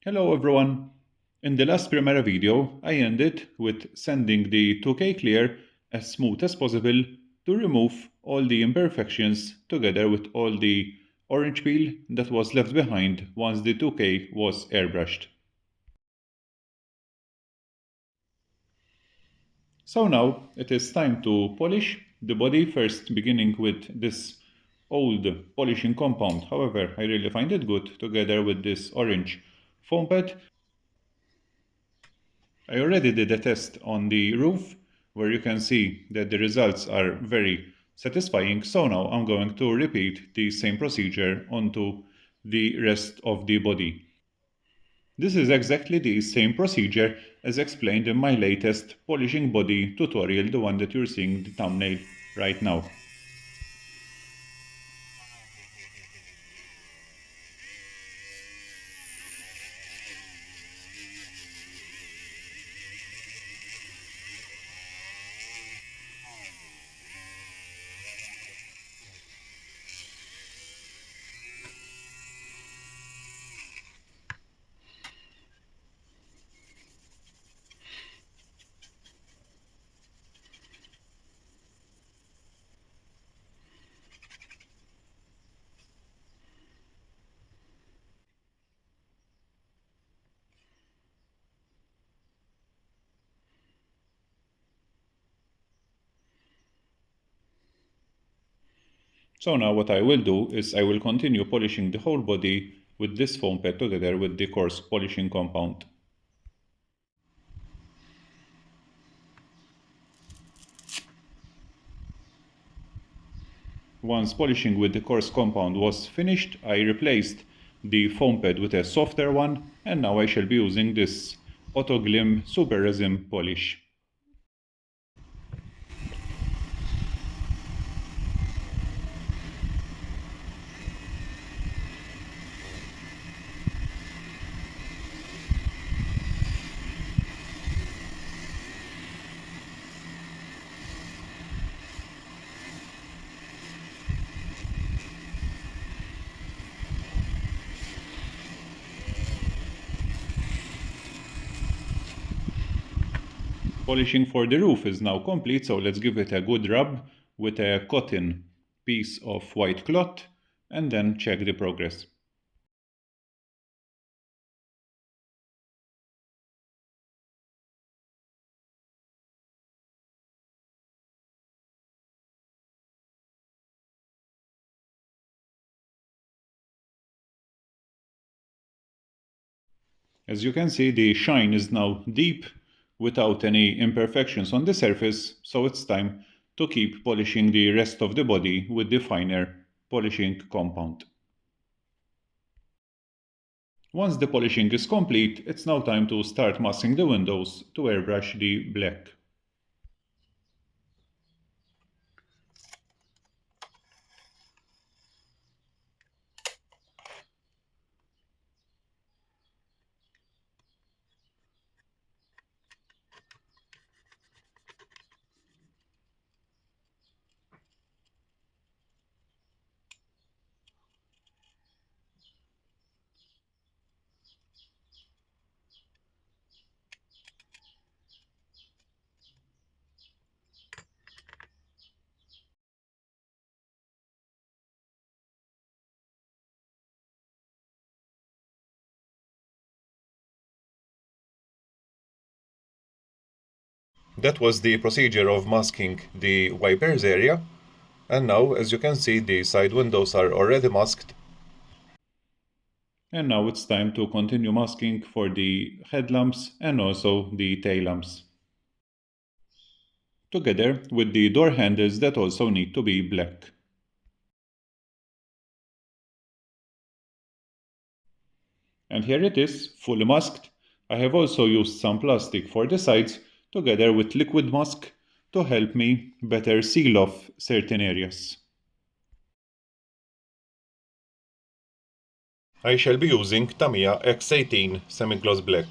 Hello everyone! In the last Primera video, I ended with sanding the 2K clear as smooth as possible to remove all the imperfections together with all the orange peel that was left behind once the 2K was airbrushed. So now it is time to polish the body first, beginning with this old polishing compound. However, I really find it good together with this orange foam pad. I already did a test on the roof where you can see that the results are very satisfying, so now I'm going to repeat the same procedure onto the rest of the body. This is exactly the same procedure as explained in my latest polishing body tutorial, the one that you're seeing the thumbnail right now. So now what I will do is I will continue polishing the whole body with this foam pad together with the coarse polishing compound. Once polishing with the coarse compound was finished, I replaced the foam pad with a softer one, and now I shall be using this Auto Glim Super Resin polish. Polishing for the roof is now complete, so let's give it a good rub with a cotton piece of white cloth and then check the progress. As you can see, the shine is now deep without any imperfections on the surface, so it's time to keep polishing the rest of the body with the finer polishing compound. Once the polishing is complete, it's now time to start masking the windows to airbrush the black. That was the procedure of masking the wipers area, and now as you can see the side windows are already masked. And now it's time to continue masking for the headlamps and also the tail lamps, together with the door handles that also need to be black. And here it is, fully masked. I have also used some plastic for the sides together with liquid mask to help me better seal off certain areas. I shall be using Tamiya X18 semi-gloss black.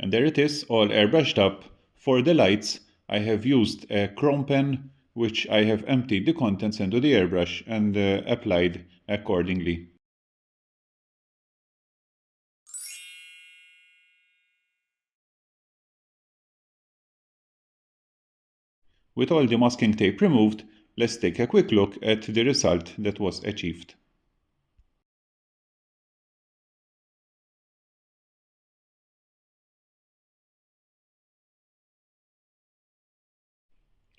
And there it is, all airbrushed up. For the lights, I have used a chrome pen, which I have emptied the contents into the airbrush and applied accordingly. With all the masking tape removed, let's take a quick look at the result that was achieved.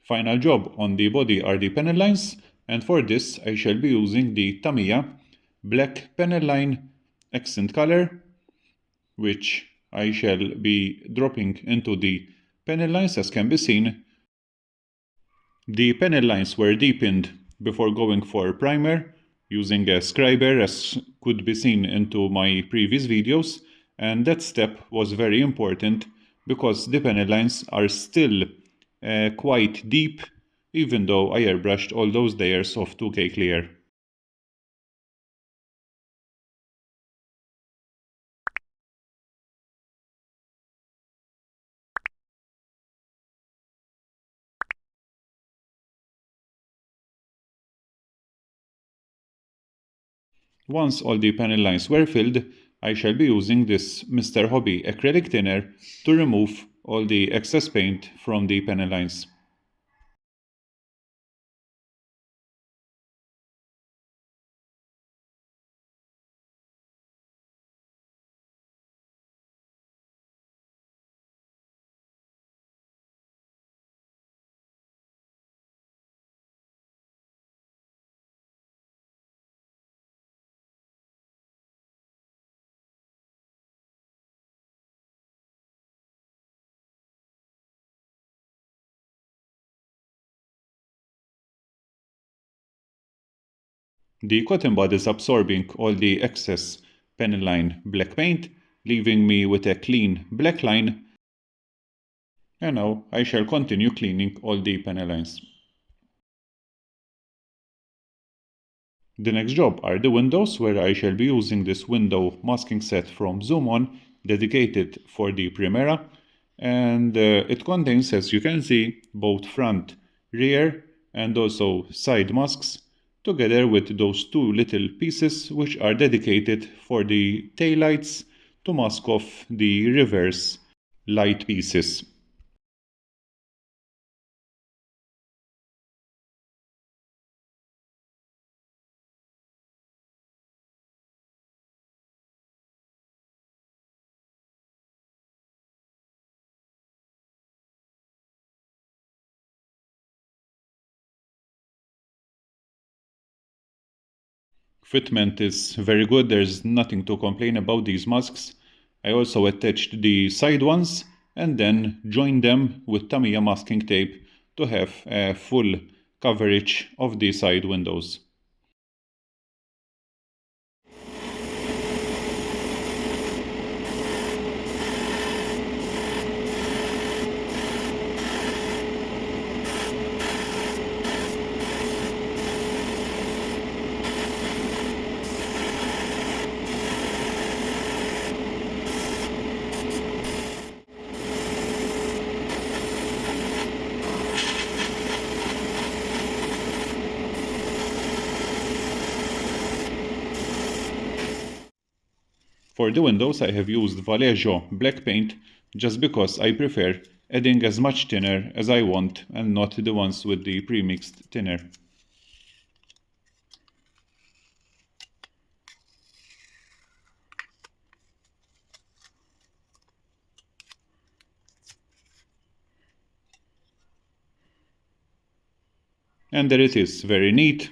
Final job on the body are the panel lines, and for this I shall be using the Tamiya black panel line accent color, which I shall be dropping into the panel lines. As can be seen, the panel lines were deepened before going for primer using a scriber, as could be seen into my previous videos, and that step was very important because the panel lines are still quite deep, even though I airbrushed all those layers of 2K clear. Once all the panel lines were filled, I shall be using this Mr. Hobby acrylic thinner to remove all the excess paint from the panel lines. The cotton bud is absorbing all the excess panel line black paint, leaving me with a clean black line, and now I shall continue cleaning all the panel lines. The next job are the windows, where I shall be using this window masking set from Zoom On, dedicated for the Primera, and it contains, as you can see, both front, rear and also side masks, together with those two little pieces which are dedicated for the taillights to mask off the reverse light pieces. Fitment is very good, there's nothing to complain about these masks. I also attached the side ones and then joined them with Tamiya masking tape to have a full coverage of the side windows. For the windows I have used Vallejo black paint just because I prefer adding as much thinner as I want and not the ones with the pre-mixed thinner. And there it is, very neat.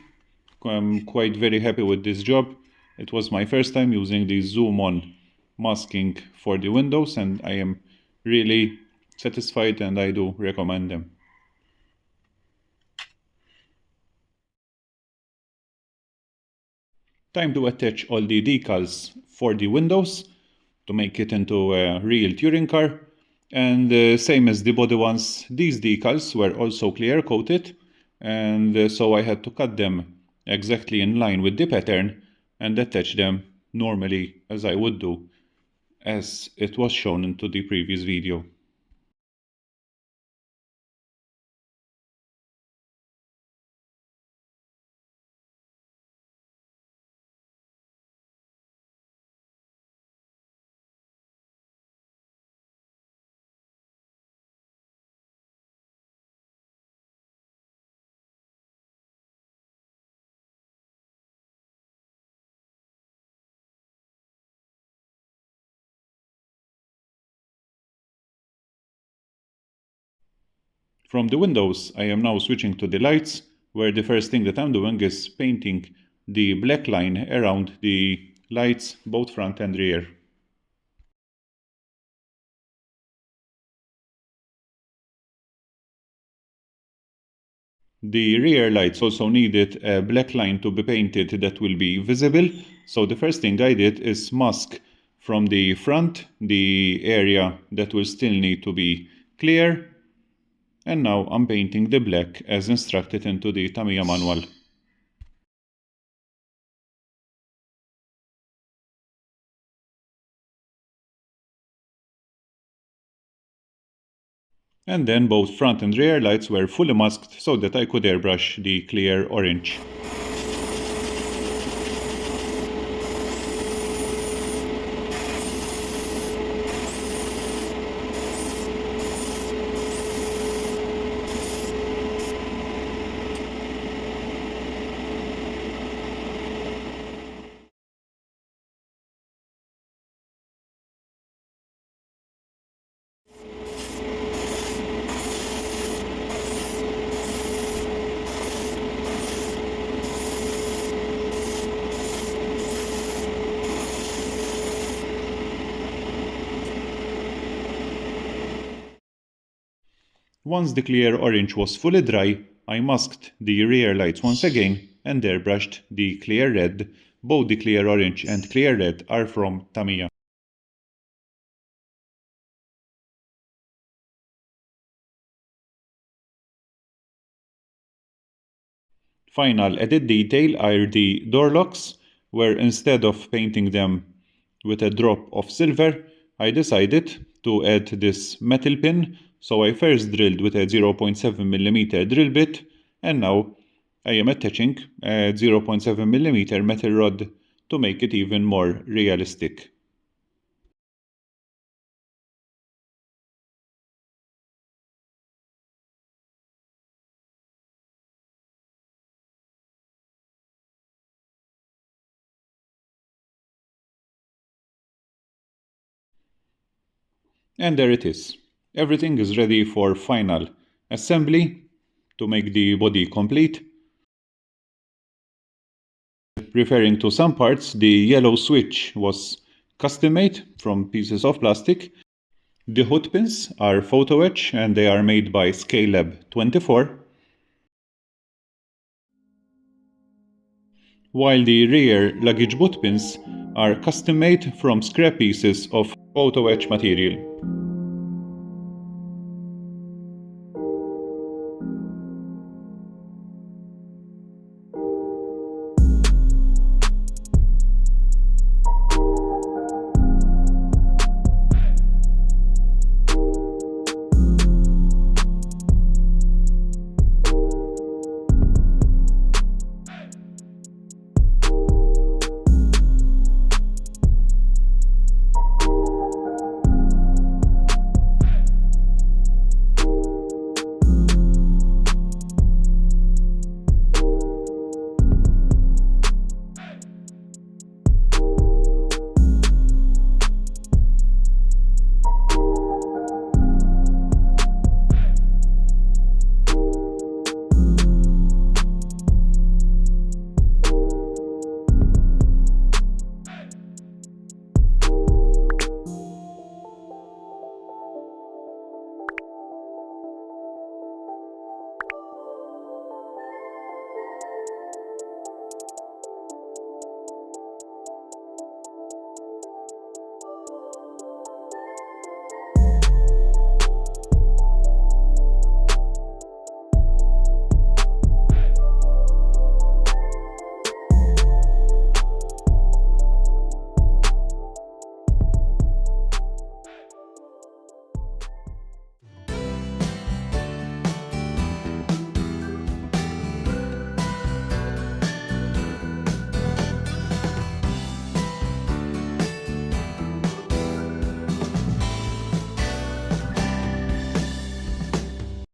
I'm quite very happy with this job. It was my first time using the Zoom On masking for the windows, and I am really satisfied and I do recommend them. Time to attach all the decals for the windows to make it into a real touring car. And same as the body ones, these decals were also clear coated, and so I had to cut them exactly in line with the pattern and attach them normally as I would do as it was shown into the previous video. From the windows, I am now switching to the lights, where the first thing that I'm doing is painting the black line around the lights, both front and rear. The rear lights also needed a black line to be painted that will be visible, so the first thing I did is mask from the front the area that will still need to be clear, and now I'm painting the black as instructed into the Tamiya manual. And then both front and rear lights were fully masked so that I could airbrush the clear orange. Once the clear orange was fully dry, I masked the rear lights once again and airbrushed the clear red. Both the clear orange and clear red are from Tamiya. Final added detail are the door locks, where instead of painting them with a drop of silver, I decided to add this metal pin, so I first drilled with a 0.7mm drill bit, and now I am attaching a 0.7mm metal rod to make it even more realistic. And there it is. Everything is ready for final assembly to make the body complete. Referring to some parts, the yellow switch was custom made from pieces of plastic. The hood pins are photo etch and they are made by Scalelab 24. While the rear luggage boot pins are custom made from scrap pieces of photo etch material.